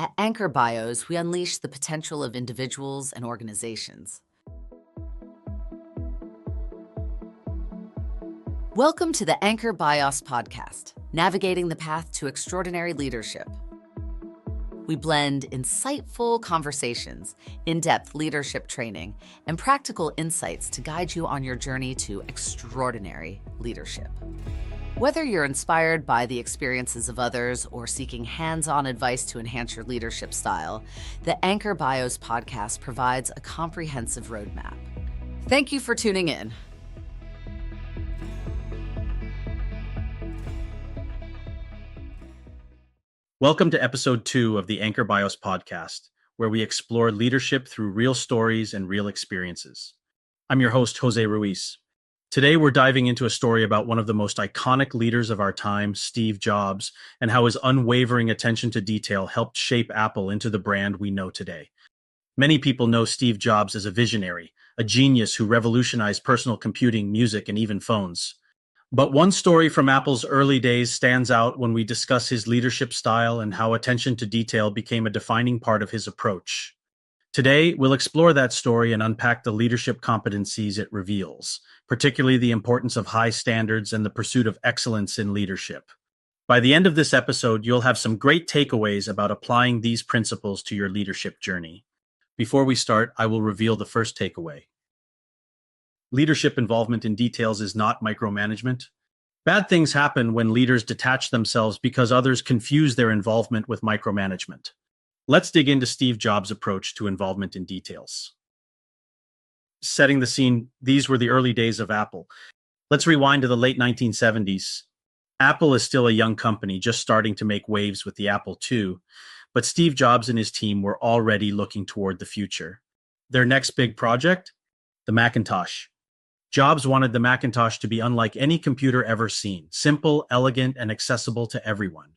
At Anchor Bios, we unleash the potential of individuals and organizations. Welcome to the Anchor Bios podcast, navigating the path to extraordinary leadership. We blend insightful conversations, in-depth leadership training, and practical insights to guide you on your journey to extraordinary leadership. Whether you're inspired by the experiences of others or seeking hands-on advice to enhance your leadership style, the Anchor Bios podcast provides a comprehensive roadmap. Thank you for tuning in. Welcome to episode 2 of the Anchor Bios podcast, where we explore leadership through real stories and real experiences. I'm your host, Jose Ruiz. Today, we're diving into a story about one of the most iconic leaders of our time, Steve Jobs, and how his unwavering attention to detail helped shape Apple into the brand we know today. Many people know Steve Jobs as a visionary, a genius who revolutionized personal computing, music, and even phones. But one story from Apple's early days stands out when we discuss his leadership style and how attention to detail became a defining part of his approach. Today, we'll explore that story and unpack the leadership competencies it reveals, particularly the importance of high standards and the pursuit of excellence in leadership. By the end of this episode, you'll have some great takeaways about applying these principles to your leadership journey. Before we start, I will reveal the first takeaway. Leadership involvement in details is not micromanagement. Bad things happen when leaders detach themselves because others confuse their involvement with micromanagement. Let's dig into Steve Jobs' approach to involvement in details. Setting the scene, these were the early days of Apple. Let's rewind to the late 1970s. Apple is still a young company, just starting to make waves with the Apple II, but Steve Jobs and his team were already looking toward the future. Their next big project? The Macintosh. Jobs wanted the Macintosh to be unlike any computer ever seen, simple, elegant, and accessible to everyone.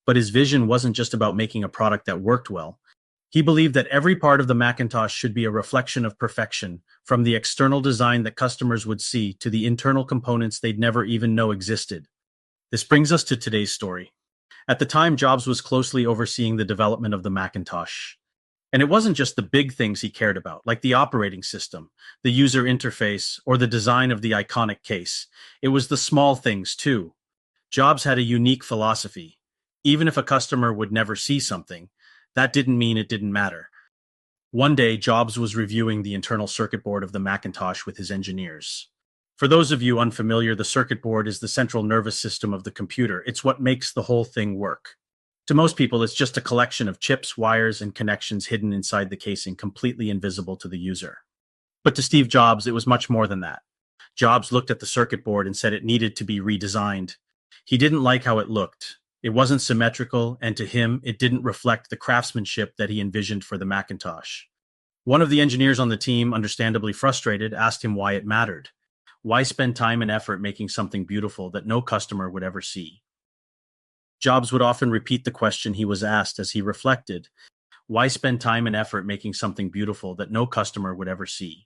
But his vision wasn't just about making a product that worked well. He believed that every part of the Macintosh should be a reflection of perfection, from the external design that customers would see to the internal components they'd never even know existed. This brings us to today's story. At the time, Jobs was closely overseeing the development of the Macintosh. And it wasn't just the big things he cared about, like the operating system, the user interface, or the design of the iconic case. It was the small things, too. Jobs had a unique philosophy. Even if a customer would never see something, that didn't mean it didn't matter. One day, Jobs was reviewing the internal circuit board of the Macintosh with his engineers. For those of you unfamiliar, the circuit board is the central nervous system of the computer. It's what makes the whole thing work. To most people, it's just a collection of chips, wires, and connections hidden inside the casing, completely invisible to the user. But to Steve Jobs, it was much more than that. Jobs looked at the circuit board and said it needed to be redesigned. He didn't like how it looked. It wasn't symmetrical, and to him, it didn't reflect the craftsmanship that he envisioned for the Macintosh. One of the engineers on the team, understandably frustrated, asked him why it mattered. Why spend time and effort making something beautiful that no customer would ever see? Jobs would often repeat the question he was asked as he reflected. Why spend time and effort making something beautiful that no customer would ever see?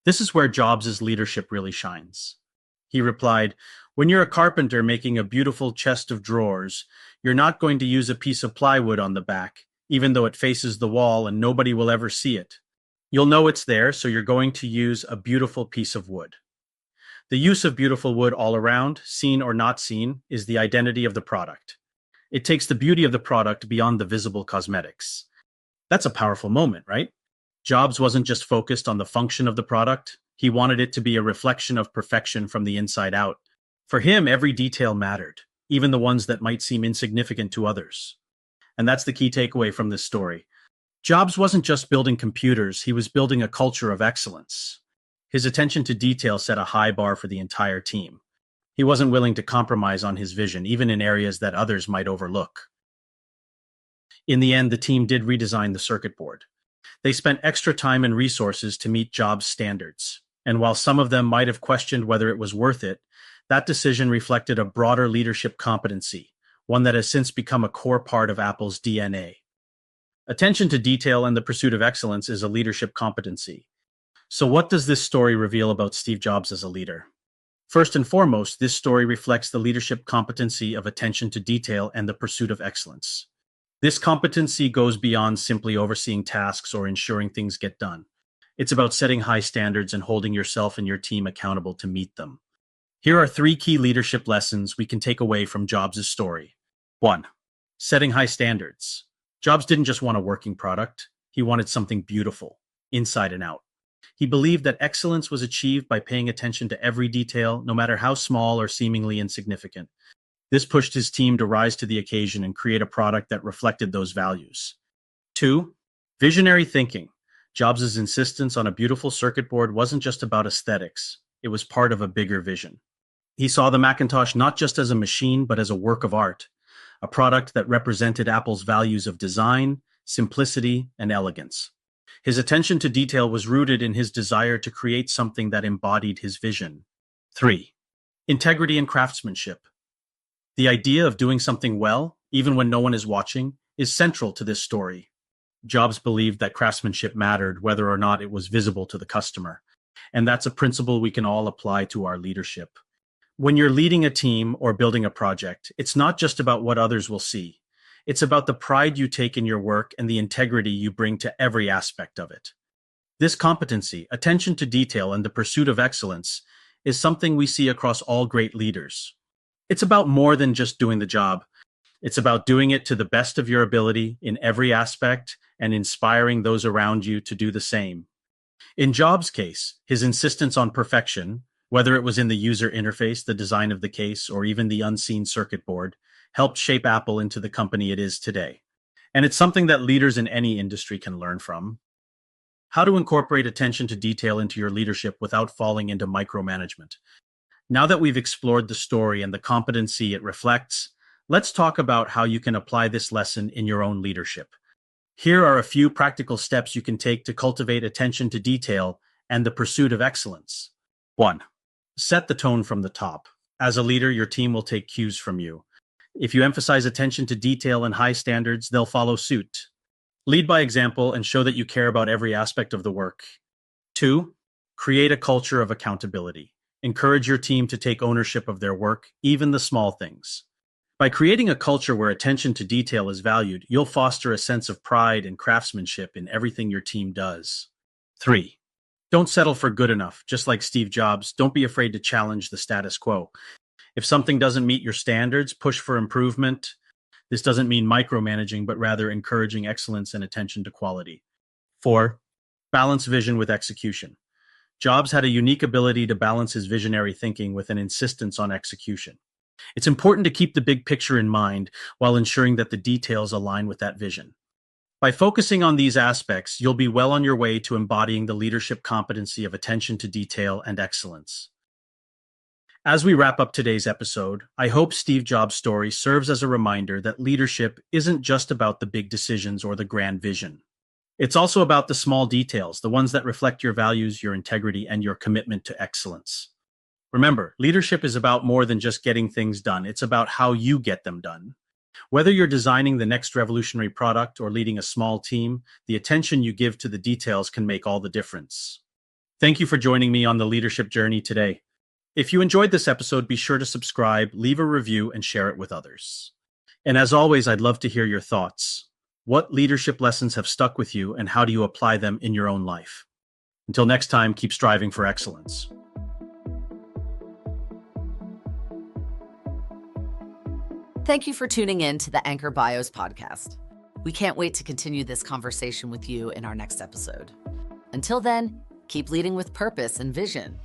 This is where Jobs' leadership really shines. He replied, "When you're a carpenter making a beautiful chest of drawers, you're not going to use a piece of plywood on the back, even though it faces the wall and nobody will ever see it. You'll know it's there, so you're going to use a beautiful piece of wood." The use of beautiful wood all around, seen or not seen, is the identity of the product. It takes the beauty of the product beyond the visible cosmetics. That's a powerful moment, right? Jobs wasn't just focused on the function of the product. He wanted it to be a reflection of perfection from the inside out. For him, every detail mattered, even the ones that might seem insignificant to others. And that's the key takeaway from this story. Jobs wasn't just building computers, he was building a culture of excellence. His attention to detail set a high bar for the entire team. He wasn't willing to compromise on his vision, even in areas that others might overlook. In the end, the team did redesign the circuit board. They spent extra time and resources to meet Jobs' standards. And while some of them might have questioned whether it was worth it, that decision reflected a broader leadership competency, one that has since become a core part of Apple's DNA. Attention to detail and the pursuit of excellence is a leadership competency. So what does this story reveal about Steve Jobs as a leader? First and foremost, this story reflects the leadership competency of attention to detail and the pursuit of excellence. This competency goes beyond simply overseeing tasks or ensuring things get done. It's about setting high standards and holding yourself and your team accountable to meet them. Here are three key leadership lessons we can take away from Jobs' story. 1. Setting high standards. Jobs didn't just want a working product, he wanted something beautiful, inside and out. He believed that excellence was achieved by paying attention to every detail, no matter how small or seemingly insignificant. This pushed his team to rise to the occasion and create a product that reflected those values. 2. Visionary thinking. Jobs' insistence on a beautiful circuit board wasn't just about aesthetics, it was part of a bigger vision. He saw the Macintosh not just as a machine, but as a work of art, a product that represented Apple's values of design, simplicity, and elegance. His attention to detail was rooted in his desire to create something that embodied his vision. 3. Integrity and craftsmanship. The idea of doing something well, even when no one is watching, is central to this story. Jobs believed that craftsmanship mattered whether or not it was visible to the customer. And that's a principle we can all apply to our leadership. When you're leading a team or building a project, it's not just about what others will see. It's about the pride you take in your work and the integrity you bring to every aspect of it. This competency, attention to detail, and the pursuit of excellence is something we see across all great leaders. It's about more than just doing the job. It's about doing it to the best of your ability in every aspect and inspiring those around you to do the same. In Jobs' case, his insistence on perfection, whether it was in the user interface, the design of the case, or even the unseen circuit board, helped shape Apple into the company it is today. And it's something that leaders in any industry can learn from. How to incorporate attention to detail into your leadership without falling into micromanagement. Now that we've explored the story and the competency it reflects, let's talk about how you can apply this lesson in your own leadership. Here are a few practical steps you can take to cultivate attention to detail and the pursuit of excellence. 1. Set the tone from the top. As a leader, your team will take cues from you. If you emphasize attention to detail and high standards, they'll follow suit. Lead by example and show that you care about every aspect of the work. 2. Create a culture of accountability. Encourage your team to take ownership of their work, even the small things. By creating a culture where attention to detail is valued, you'll foster a sense of pride and craftsmanship in everything your team does. 3. Don't settle for good enough. Just like Steve Jobs, don't be afraid to challenge the status quo. If something doesn't meet your standards, push for improvement. This doesn't mean micromanaging, but rather encouraging excellence and attention to quality. 4. Balance vision with execution. Jobs had a unique ability to balance his visionary thinking with an insistence on execution. It's important to keep the big picture in mind while ensuring that the details align with that vision. By focusing on these aspects, you'll be well on your way to embodying the leadership competency of attention to detail and excellence. As we wrap up today's episode, I hope Steve Jobs' story serves as a reminder that leadership isn't just about the big decisions or the grand vision. It's also about the small details, the ones that reflect your values, your integrity, and your commitment to excellence. Remember, leadership is about more than just getting things done. It's about how you get them done. Whether you're designing the next revolutionary product or leading a small team, the attention you give to the details can make all the difference. Thank you for joining me on the leadership journey today. If you enjoyed this episode, be sure to subscribe, leave a review, and share it with others. And as always, I'd love to hear your thoughts. What leadership lessons have stuck with you, and how do you apply them in your own life? Until next time, keep striving for excellence. Thank you for tuning in to the Anchor Bios podcast. We can't wait to continue this conversation with you in our next episode. Until then, keep leading with purpose and vision.